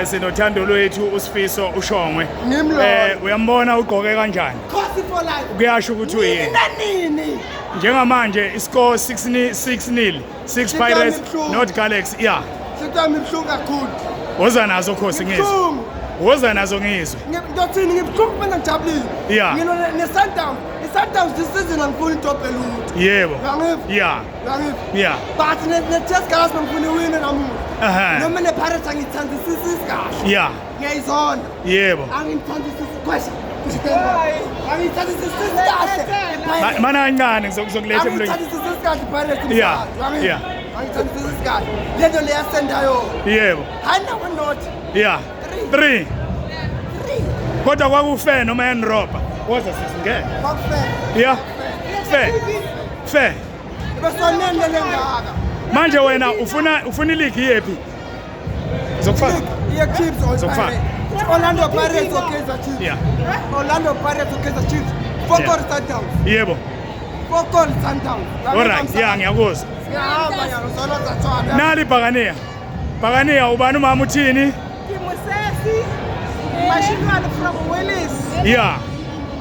Sinothando lwethu uSifiso uShongwe. Ngimloyo. Uyambona ugqoke kanjani? Khosi for life. Kuyasho ukuthi uyini. Nini? Njengamanje iscore 6-0, 6 Pirates, not Galaxy. Yeah. Sitami ibhlungu kakhulu. Woza nazo Khosi ngizwe. Ibhlungu. Woza nazo ngizwe. Ngiyothini ngibhlungu mina ngijabulile. Yeah. Ngino neSundowns. iSundowns this season angifuni top elutho. Yebo. Ngiyayiva. Yeah. Ngiyayiva. Yeah. But ne-Test Galaxy ngifuni win namuhla. Noma nePirates angithandisisi kahle. Yeah. Ngiyayizona. Yebo. Angithandisisi kwasha. Angithandisisi kahle. Mana kancane ngizokuletha emlonyeni. Angithandisisi kahle Pirates. Yeah. Yeah. Angithandisisi kahle. Lento leyasendayo. Yebo. Hayi na one not. Yeah. 3. Kodwa kwakufair noma yanroba. Woza sisingene. Kwakufair. Yeah. Fair. Fair. Besonene lengaka. Manje wena ufuna league yephi? Zokufaka. Iya Chiefs or Zokufaka. Orlando Pirates or Kaizer Chiefs. Yeah. Orlando Pirates or Kaizer Chiefs. Focus Sundowns. Yebo. Focus Sundowns. Alright, yeah ngiyakuzwa. Ngiyahamba ngiyazona zathwana. Nali Bhakaniya. Bhakaniya ubani umama uthini? Musesi, Mashinwane from Willis. Yeah.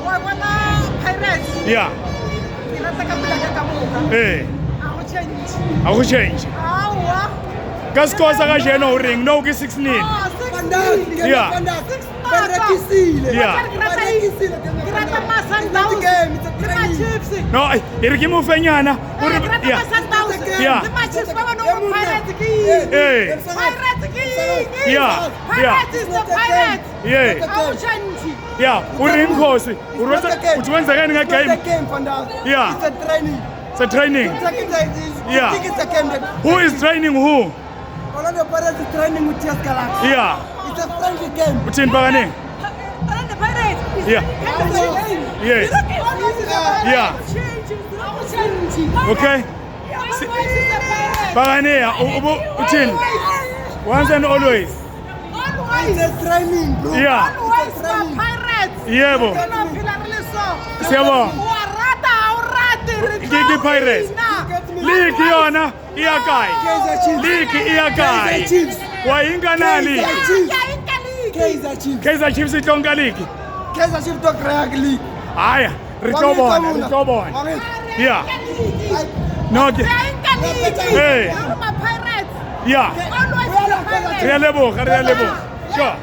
Wabona Pirates. Yeah. Inataka bila kamuka. Eh. Awuchange. Awuchange. Awa. Kasikoza kanje no ring no ki 6-0. Fantastic. Yeah. Fantastic. Berekisile. Yeah. Berekisile. Grata Masandowns. Lima Chiefs. No, irikimu fenyana. Grata Yeah. Masandowns. Yeah. Lima Chiefs baba no Pirates ki. Eh. Pirates ki. Yeah. Pirates is the Pirates. Yeah. Awuchange. Yeah, urimkhosi. Uthi wenzekani It's ngegame? a game, Fantastic. Yeah. It's a training. It's a training. Yeah. I think it's a game. Who is training who? Orlando Pirates is training with Test Galaxy. Yeah. It's a friendly game. Uthini Bhakaniya? Orlando Pirates. Yeah. Yes. Yeah. Okay. Bhakaniya uthini? Once and always. It's a training, bro. Yeah. Always the Pirates. Yebo. Siyabonga. Warata awurati. Gigi Pirates. League yona iyakai. Kaizer Chiefs. League iyakai. Kaizer Chiefs. Wayinganali. Kaizer Chiefs. Kaizer Chiefs itonga league. Kaizer Chiefs to Craig League. Haya, ritobona. Yeah. No. Hey. Pirates. Yeah. Always the Pirates. Re a leboga. Sure.